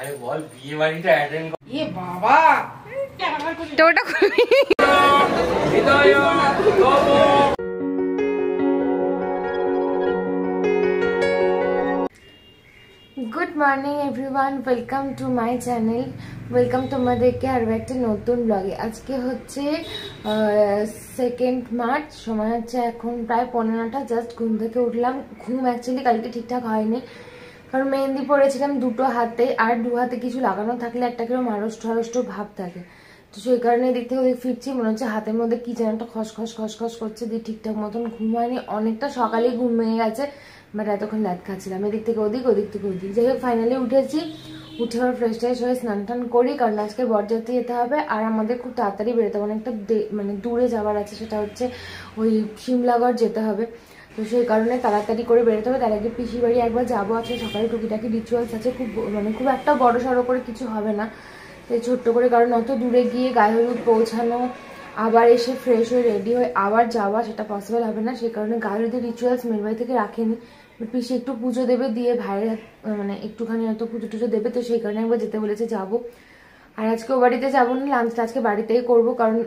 আরে বল বিয়ে বাড়িটা অ্যাটেন্ড কর। এ বাবা তোটা খুবই good morning everyone, welcome to my channel. Welcome তোমাদেরকে আরও একটা নতুন ব্লগে। আজকে হচ্ছে 2 মার্চ, সময় হচ্ছে এখন প্রায় 15টা। জাস্ট ঘুম থেকে উঠলাম। ঘুম অ্যাকচুয়ালি কালকে ঠিকঠাক হয়নি, কারণ মেহেন্দি পরেছিলাম দুটো হাতে, আর দু হাতে কিছু লাগানো থাকলে একটা কিরকম আড়ষ্ট ভাব থাকে। তো সেই কারণে এদিক থেকে ওদিক ফিরছি, মনে হচ্ছে হাতের মধ্যে কি যেন একটা খসখস করছে, দিয়ে ঠিকঠাক মতন ঘুম হয়নি। অনেকটা সকালেই ঘুম ভেঙে গেছে, বাট এতক্ষণ ল্যাদ খাচ্ছিলাম এদিক থেকে ওদিক থেকে ওদিক। যাই হোক ফাইনালি উঠেছি। উঠে আবার ফ্রেশ ট্রেশ হয়ে স্নান টান করি, কারণ আজকে বরযাত্রী যেতে হবে আর আমাদের খুব তাড়াতাড়ি বেরোতে হবে। অনেকটা মানে দূরে যাওয়ার আছে, সেটা হচ্ছে ওই সিমলাগড় যেতে হবে। তো সেই কারণে তাড়াতাড়ি করে বেরোতে হবে। তার আগে পিসির বাড়ি একবার যাবো। আছে সকালে টুকিটাকি রিচুয়ালস আছে, খুব একটা বড় সড়ো করে কিছু হবে না, তাই ছোট্ট করে, কারণ অত দূরে গিয়ে গায়ে হলুদ পৌঁছানো, আবার এসে ফ্রেশ হয়ে রেডি হয়ে আবার যাওয়া, সেটা পসিবল হবে না। সেই কারণে গায়ে হলুদের রিচুয়ালস মেয়ের বাড়ি থেকে রাখেনি। পিসি একটু পুজো দেবে, দিয়ে ভাইয়ের মানে একটুখানি হয়তো পুজো টুজো দেবে, তো সেই কারণে একবার যেতে বলেছে, যাবো। আর আজকে ও বাড়িতে যাবো না, লাঞ্চটা আজকে বাড়িতেই করবো, কারণ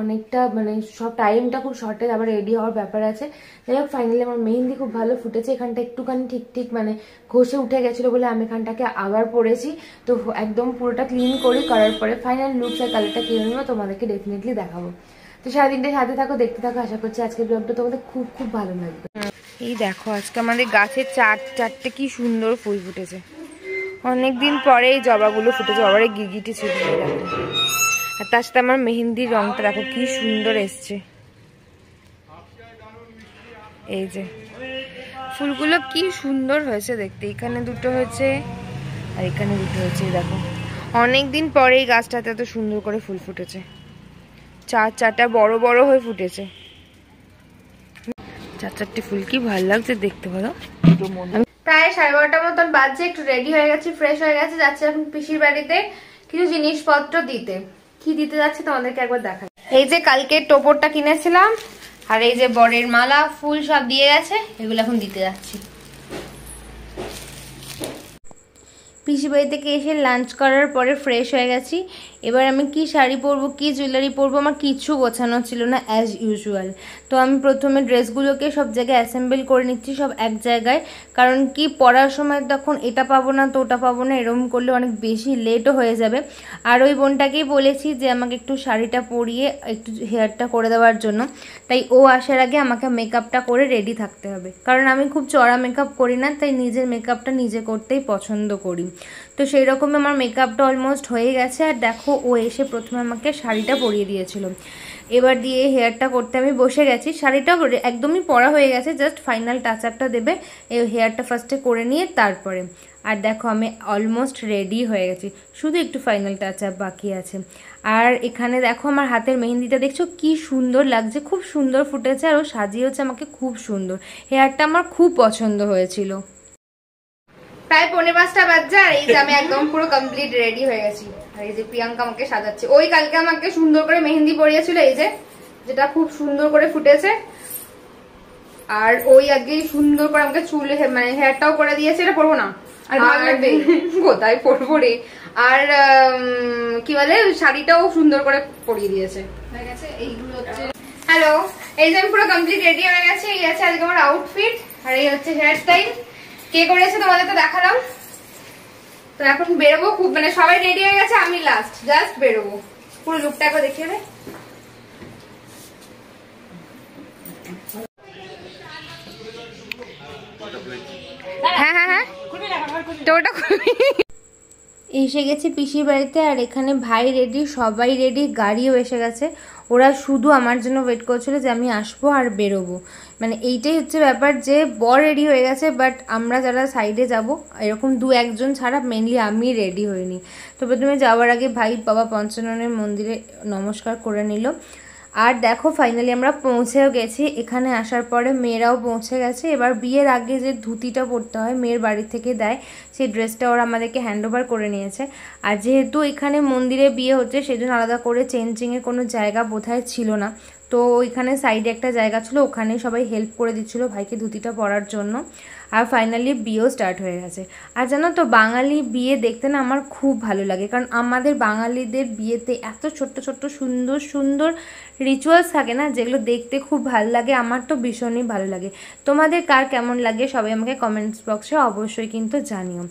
অনেকটা মানে সব টাইমটা খুব শর্টেজ, আবার রেডি হওয়ার ব্যাপার আছে। যাই হোক ফাইনালি আমার মেহেন্দি খুব ভালো ফুটেছে। এখানটা একটুখানি ঠিক মানে ঘষে উঠে গেছিলো বলে আমি এখানটাকে আবার পরেছি। তো একদম পুরোটা ক্লিন করার পরে ফাইনাল লুকস আর কালারটা কিনে নেবো, তোমাদেরকে ডেফিনেটলি দেখাবো। তো সারাদিনটা সাথে থাকো, দেখতে থাকো। আশা করছি আজকের ব্লগটা তোমাদের খুব ভালো লাগবে। এই দেখো আজকে আমাদের গাছে চারটে কি সুন্দর ফুল ফুটেছে। অনেকদিন পরে এই জবাগুলো ফুটেছে, আবার গিরগিটি ছিল। আর তার সাথে আমার মেহেন্দির রংটা দেখো কি সুন্দর এসছে। এই যে ফুলগুলো কি সুন্দর হয়েছে দেখতে। এখানে দুটো হয়েছে আর এখানে দুটো হয়েছে। দেখো অনেকদিন পরে এই গাছটাতে এত সুন্দর করে ফুল ফুটেছে। চারটা বড় হয়ে ফুটেছে। চারটে ফুল কি ভালো লাগছে দেখতে, বলো। প্রায় 12:30 মতন বাজছে, একটু রেডি হয়ে গেছি, ফ্রেশ হয়ে গেছে। যাচ্ছি এখন পিসির বাড়িতে কিছু জিনিসপত্র দিতে। কি দিতে যাচ্ছে তোমাদেরকে একবার দেখাই। এই যে কালকে টোপরটা কিনেছিলাম, আর এই যে বরের মালা ফুল সব দিয়ে গেছে, এগুলো এখন দিতে যাচ্ছি। পিসি বাড়ি থেকে এসে লাঞ্চ করার পরে ফ্রেশ হয়ে গেছি। এবার আমি কি শাড়ি পরবো, কি জুয়েলারি পরবো, আমার কিছু গোছানো ছিল না অ্যাজ ইউজুয়াল। তো আমি প্রথমে ড্রেসগুলোকে সব জায়গায় অ্যাসেম্বল করে নিচ্ছি, সব এক জায়গায়। কারণ কি পরার সময় তখন এটা পাবো না তো ওটা পাবো না, এরকম করলে অনেক বেশি লেটও হয়ে যাবে। আর ওই বোনটাকেই বলেছি যে আমাকে একটু শাড়িটা পরিয়ে একটু হেয়ারটা করে দেওয়ার জন্য। তাই ও আসার আগে আমাকে মেকআপটা করে রেডি থাকতে হবে, কারণ আমি খুব চড়া মেকআপ করি না, তাই নিজের মেকআপটা নিজে করতেই পছন্দ করি। তো সেই রকমই আমার মেকআপটা অলমোস্ট হয়ে গেছে। আর দেখো ও এসে প্রথমে আমাকে শাড়িটা পরিয়ে দিয়েছিল, এবার দিয়ে হেয়ারটা করতে আমি বসে গেছি। শাড়িটাও একদমই পরা হয়ে গেছে, জাস্ট ফাইনাল টাচ আপটা দেবে এই হেয়ারটা ফার্স্টে করে নিয়ে তারপরে। আর দেখো আমি অলমোস্ট রেডি হয়ে গেছি, শুধু একটু ফাইনাল টাচ আপ বাকি আছে। আর এখানে দেখো আমার হাতের মেহেন্দিটা দেখছো কি সুন্দর লাগছে, খুব সুন্দর ফুটেছে। আর ও সাজিয়েছে আমাকে খুব সুন্দর। হেয়ারটা আমার খুব পছন্দ হয়েছিল। প্রায় 4:45 বাজছে, আর এই যে আমি একদম পুরো কমপ্লিট রেডি হয়ে গেছি। আর এই যে প্রিয়াঙ্কা আমাকে সাজাচ্ছে। ওই কালকে আমাকে সুন্দর করে মেহেন্দি পরিয়েছিল, এই যে যেটা খুব সুন্দর করে ফুটেছে। আর ওই আগে সুন্দর করে আমাকে চুল মানে হেয়ারটাও করে দিয়েছে। এটা পরবো না আর ভালো লাগবে কোথায় পরবো রে। আর কি বলে শাড়িটাও সুন্দর করে পরিয়ে দিয়েছে। হয়ে গেছে এইগুলো হচ্ছে। হ্যালো, এই যে আমি পুরো কমপ্লিট রেডি হয়ে গেছি। এই আছে আজকে আমার আউটফিট, আর এই হচ্ছে হেয়ার স্টাইল। কে করেছে তোমাদের তো দেখালাম। তো এখন বেরোবো, খুব মানে সবাই রেডি হয়ে গেছে, আমি লাস্ট জাস্ট বেরোবো। পুরো লুকটা একবার দেখিয়ে দে। হ্যাঁ তোটা এসে গেছি পিসির বাড়িতে। আর এখানে ভাই রেডি, সবাই রেডি, গাড়িও এসে গেছে। ওরা শুধু আমার জন্য ওয়েট করছিল যে আমি আসবো আর বেরোবো। মানে এইটাই হচ্ছে ব্যাপার, যে বর রেডি হয়ে গেছে, বাট আমরা যারা সাইডে যাব এরকম 2-1 ছাড়া মেনলি আমি রেডি হইনি। তো প্রথমে যাওয়ার আগে ভাই বাবা পঞ্চাননের মন্দিরে নমস্কার করে নিল। আর দেখো ফাইনালি আমরা পৌঁছেও গেছি। এখানে আসার পরে মেয়েরাও পৌঁছে গেছে। এবার বিয়ের আগে যে ধুতিটা পরতে হয় মেয়ের বাড়ি থেকে দেয়, সেই ড্রেসটা ওরা আমাদেরকে হ্যান্ড ওভার করে নিয়েছে। আর যেহেতু এখানে মন্দিরে বিয়ে হচ্ছে, সেজন্য আলাদা করে চেঞ্জিংয়ের কোনো জায়গা বোধহয় ছিল না। তো তো ওইখানে সাইডে একটা জায়গা ছিল, ওখানে সবাই হেল্প করে দিচ্ছিলো ভাইকে ধুতিটা পরার জন্য। আর ফাইনালি বিয়েও স্টার্ট হয়ে গেছে। আর জানো তো বাঙালি বিয়ে দেখতে না আমার খুব ভালো লাগে, কারণ আমাদের বাঙালিদের বিয়েতে এত ছোট্ট ছোট্ট সুন্দর সুন্দর রিচুয়ালস থাকে না, যেগুলো দেখতে খুব ভালো লাগে। আমার তো ভীষণই ভালো লাগে। তোমাদের কার কেমন লাগে সবাই আমাকে কমেন্টস বক্সে অবশ্যই কিন্তু জানিও।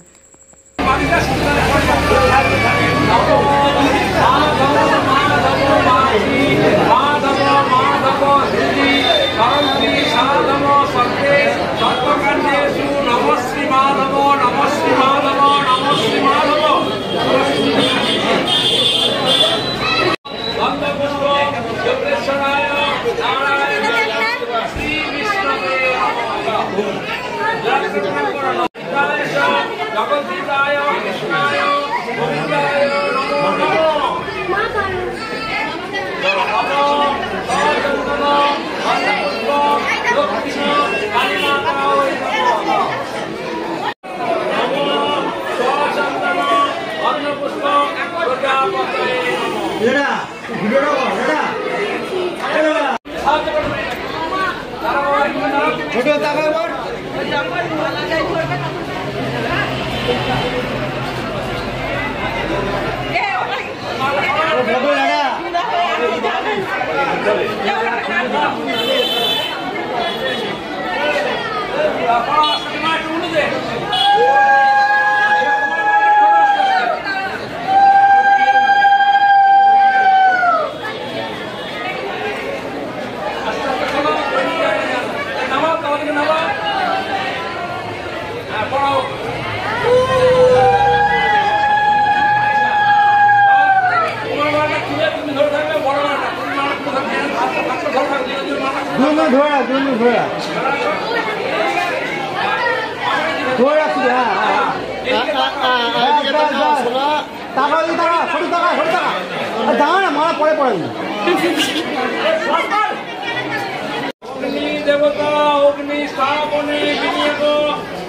দেবতা অগ্নি স্থাপনে বিনিয়োগ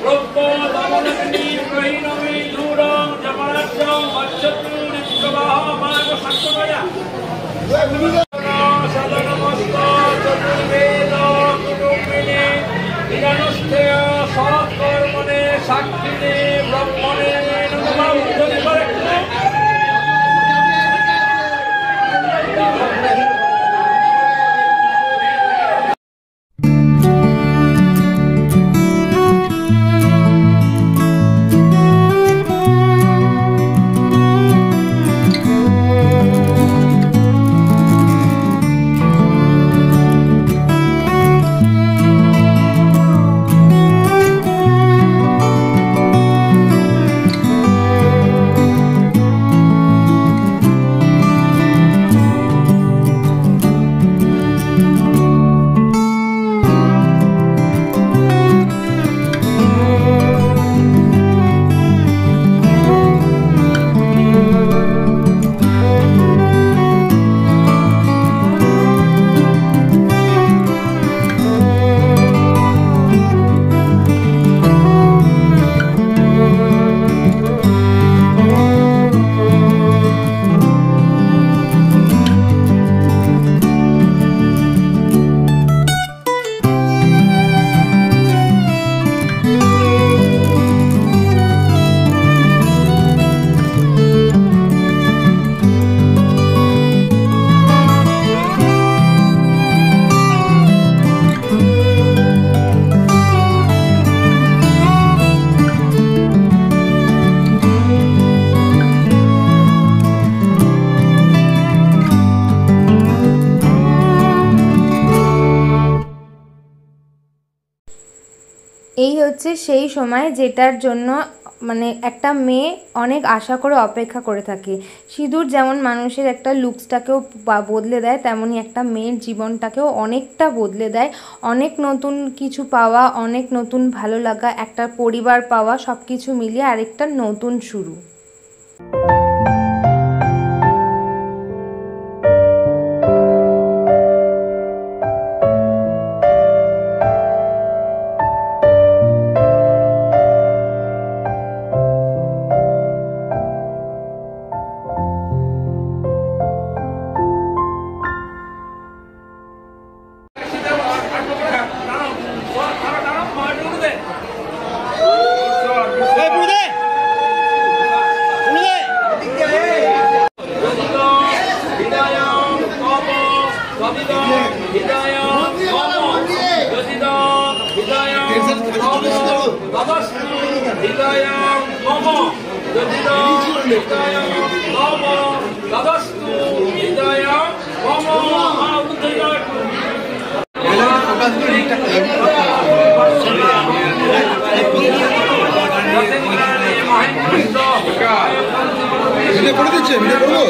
রৌপ্য দমনগ্নি প্রহীনমি দূরং জমরাজ্যং মচ্ছতুরিত্যবাহ মাগ সত্যময়া সদনমস্ত চতুর্বেদ কুটুম্বিনে নিরানুষ্ঠেয় সৎকর্মণে সাক্ষিণে ব্রহ্মণে নমঃ উদ্ধরি করে এই হচ্ছে সেই সময় যেটার জন্য মানে একটা মেয়ে অনেক আশা করে অপেক্ষা করে থাকে। সিঁদুর যেমন মানুষের একটা লুকসটাকেও বদলে দেয়, তেমনই একটা মেয়ের জীবনটাকেও অনেকটা বদলে দেয়। অনেক নতুন কিছু পাওয়া, অনেক নতুন ভালো লাগা, একটা পরিবার পাওয়া, সব কিছু মিলিয়ে আরেকটা নতুন শুরু। হৃদয় মম হৃদয় মম তদস্তু হৃদয় মম করে দিচ্ছে করবো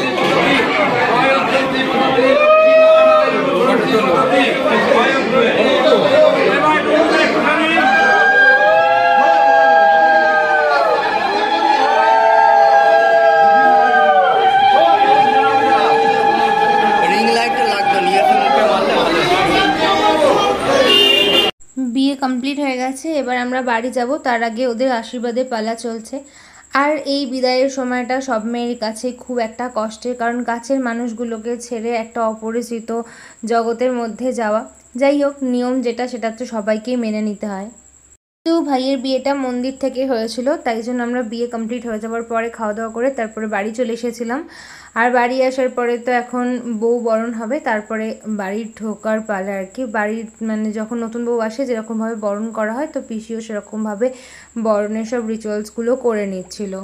বিয়ে কমপ্লিট হয়ে গেছে, এবার আমরা বাড়ি যাব। তার আগে ওদের আশীর্বাদে পালা চলছে। আর এই বিদায়ের সময়টা সব মেয়ের কাছে খুব একটা কষ্টের, কারণ কাছের মানুষগুলোকে ছেড়ে একটা অপরিচিত জগতের মধ্যে যাওয়া। যাই হোক, নিয়ম যেটা সেটা তো সবাইকেই মেনে নিতে হয়। তো ভাইয়ের বিয়েটা মন্দির থেকে হয়েছিল, তাই জন্য আমরা বিয়ে কমপ্লিট হয়ে যাওয়ার পরে খাওয়া দাওয়া করে তারপরে বাড়ি চলে এসেছিলাম। আর বাড়ি আসার পরে তো এখন বউ বরণ হবে, তারপরে বাড়ির ঢোকার পালা আর কি। বাড়ির মানে যখন নতুন বউ আসে যেরকমভাবে বরণ করা হয়, তো পিসিও সেরকমভাবে বরণের সব রিচুয়ালসগুলো করে নিচ্ছিল।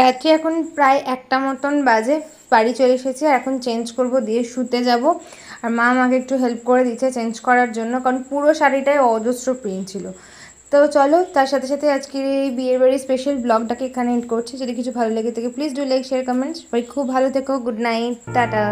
রাত্রি এখন প্রায় 1টা মতন বাজে, বাড়ি চলে এসেছে। আর এখন চেঞ্জ করব, দিয়ে শুতে যাব। আর মা আমাকে একটু হেল্প করে দিচ্ছে চেঞ্জ করার জন্য, কারণ পুরো শাড়িটায় অজস্র প্রিন্ট ছিল। তো চলো, তার সাথে সাথে আজকের এই বিয়ের বাড়ি স্পেশাল ব্লগটাকে এখানে এন্ড করছি। যদি কিছু ভালো লেগে থাকে please do like, share, comments. সবাই খুব ভালো থেকো। Good night, tata.